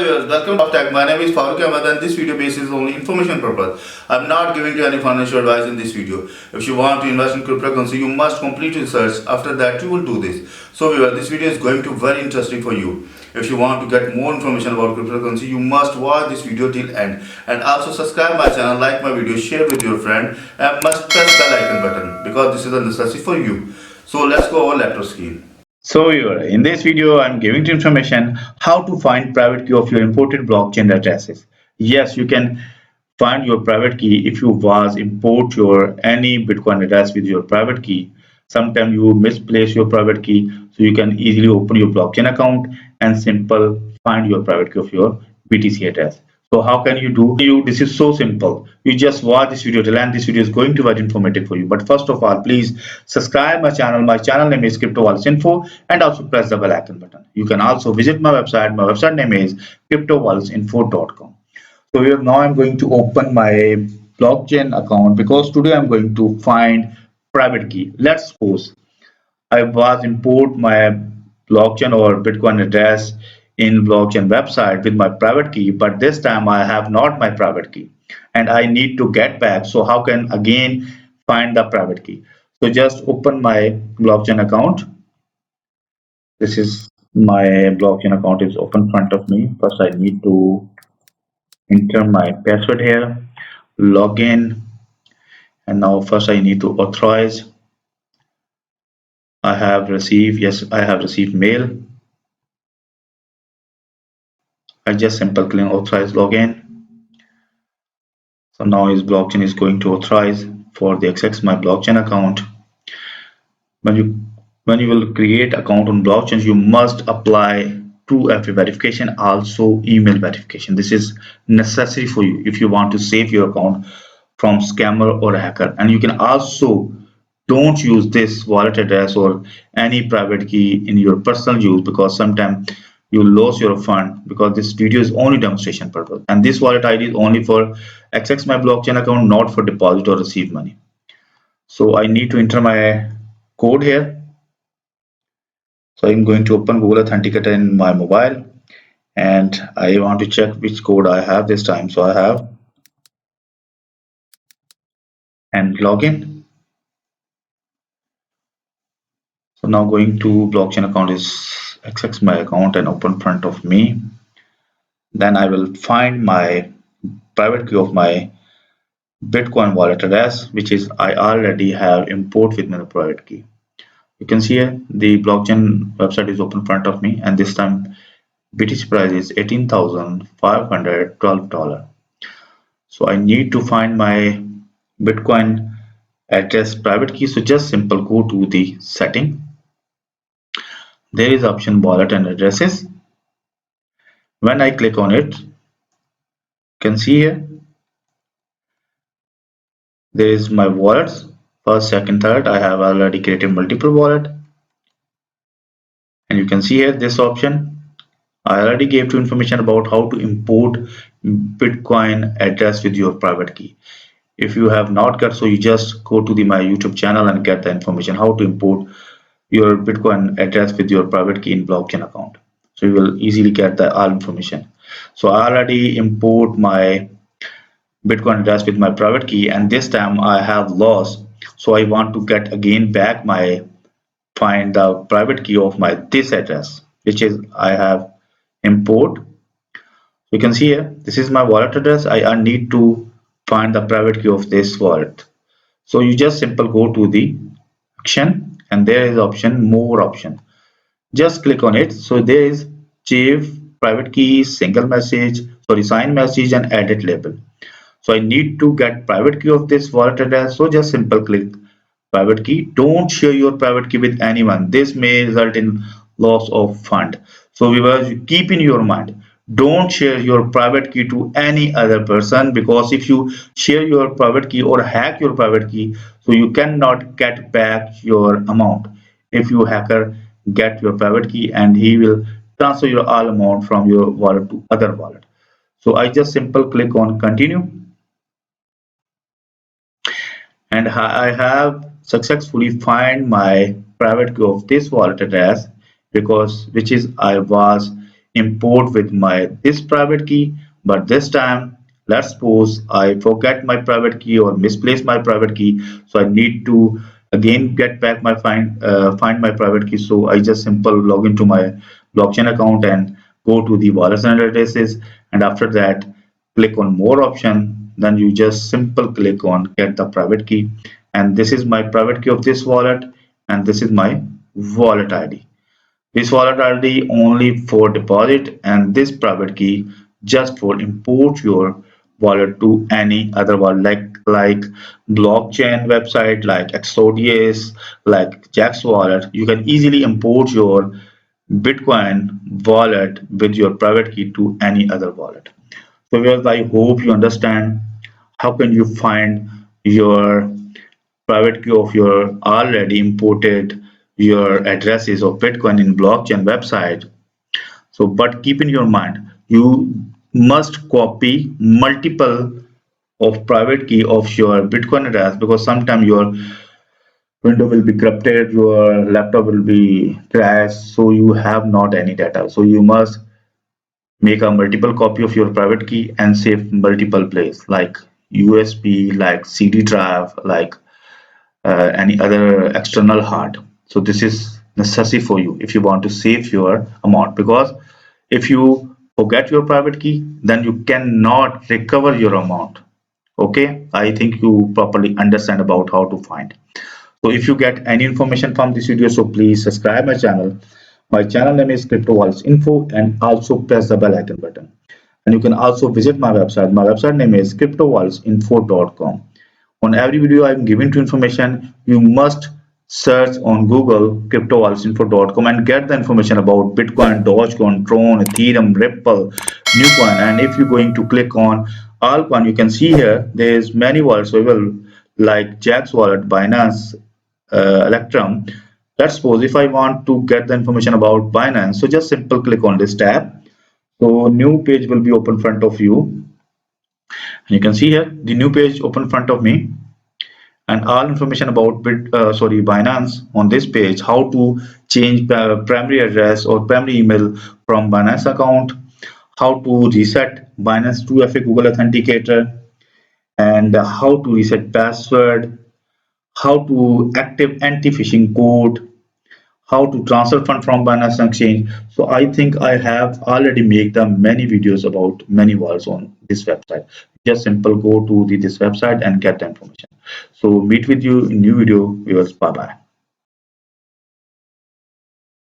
viewers, welcome to Tech. My name is Farooq Ahmed and this video base is only information purpose. I'm not giving you any financial advice in this video. If you want to invest in cryptocurrency, you must complete research. After that, you will do this. So viewers, this video is going to be very interesting for you. If you want to get more information about cryptocurrency, you must watch this video till end. And also subscribe my channel, like my video, share with your friend, and must press the icon button because this is a necessity for you. So let's go over laptop screen. So viewer, in this video, I'm giving you information how to find private key of your imported blockchain addresses. Yes, you can find your private key if you was import your any Bitcoin address with your private key. Sometimes you misplace your private key, so you can easily open your blockchain account and simple find your private key of your BTC address. So how can you do you this is so simple. You just watch this video till end. This video is going to be very informative for you. But first of all, please subscribe my channel. My channel name is Crypto Wallets Info, and also press the bell icon button. You can also visit my website. My website name is cryptowalletsinfo.com. So here now I'm going to open my blockchain account because today I'm going to find private key. Let's suppose I was import my blockchain or Bitcoin address in blockchain website with my private key, but this time I have not my private key and I need to get back. So how can again find the private key? So just open my blockchain account. This is my blockchain account is open in front of me. First I need to enter my password here, log in, and now first I need to authorize. I have received, yes, I have received mail. I just simple click authorize login. So now his blockchain is going to authorize for the access my blockchain account. When you will create account on blockchains, you must apply 2FA verification, also email verification. This is necessary for you if you want to save your account from scammer or hacker. And you can also don't use this wallet address or any private key in your personal use, because sometimes you lose your fund, because this video is only demonstration purpose and this wallet ID is only for access my blockchain account, not for deposit or receive money. So I need to enter my code here. So I'm going to open Google Authenticator in my mobile and I want to check which code I have this time. So I have and login. So now going to blockchain account is access my account and open front of me. Then I will find my private key of my Bitcoin wallet address, which is I already have import with my private key. You can see here the blockchain website is open in front of me, and this time BTC price is $18,512. So I need to find my Bitcoin address private key. So just simple go to the setting. There is option wallet and addresses. When I click on it, you can see here there is my wallets. First, second, third. I have already created multiple wallet, and you can see here this option. I already gave you information about how to import Bitcoin address with your private key. If you have not got, so you just go to my YouTube channel and get the information how to import your Bitcoin address with your private key in blockchain account. So you will easily get the all information. So I already import my Bitcoin address with my private key, and this time I have lost. So I want to get again back my find the private key of my this address, which is I have import. You can see here this is my wallet address. I need to find the private key of this wallet. So you just simple go to the action, and there is option more option. Just click on it. So there is save private key, single message, sorry, sign message, and edit label. So I need to get private key of this wallet address. So just simple click private key. Don't share your private key with anyone. This may result in loss of fund. So viewers, keep in your mind, don't share your private key to any other person, because if you share your private key or hack your private key, so you cannot get back your amount. If you hacker get your private key, and he will transfer your all amount from your wallet to other wallet. So I just simple click on continue, and I have successfully find my private key of this wallet address, because which is I was import with my this private key, but this time let's suppose I forget my private key or misplace my private key, so I need to again get back my find my private key. So I just simple log into my blockchain account and go to the wallets and addresses, and after that click on more option. Then you just simple click on get the private key, and this is my private key of this wallet, and this is my wallet ID. This wallet ID only for deposit, and this private key just for import your wallet to any other wallet like blockchain website like Exodus, like Jax wallet. You can easily import your Bitcoin wallet with your private key to any other wallet. So viewers, I hope you understand how can you find your private key of your already imported your addresses of Bitcoin in blockchain website. So, but keep in your mind, you must copy multiple of private key of your Bitcoin address, because sometimes your window will be corrupted, your laptop will be crashed, so you have not any data. So you must make a multiple copy of your private key and save multiple place like USB, like CD drive, like any other external hard. So this is necessary for you if you want to save your amount, because if you forget your private key, then you cannot recover your amount. Okay, I think you properly understand about how to find. So if you get any information from this video, so please subscribe my channel. My channel name is Crypto Wallets Info, and also press the bell icon button. And you can also visit my website. My website name is cryptowallsinfo.com. On every video I'm giving to information, you must search on Google cryptowallsinfo.com and get the information about Bitcoin, Dogecoin, Tron, Ethereum, Ripple, Newcoin. And if you're going to click on Altcoin, you can see here there's many wallets available like Jax wallet, Binance, Electrum. Let's suppose if I want to get the information about Binance, so just simple click on this tab. So new page will be open front of you. And you can see here the new page open in front of me, and all information about Binance on this page, how to change primary address or primary email from Binance account, how to reset Binance 2FA Google Authenticator, and how to reset password, how to active anti-phishing code, how to transfer fund from Binance Exchange. So I think I have already made the many videos about many wallets on this website. Just simple go to this website and get the information. So meet with you in new video. Viewers, bye bye.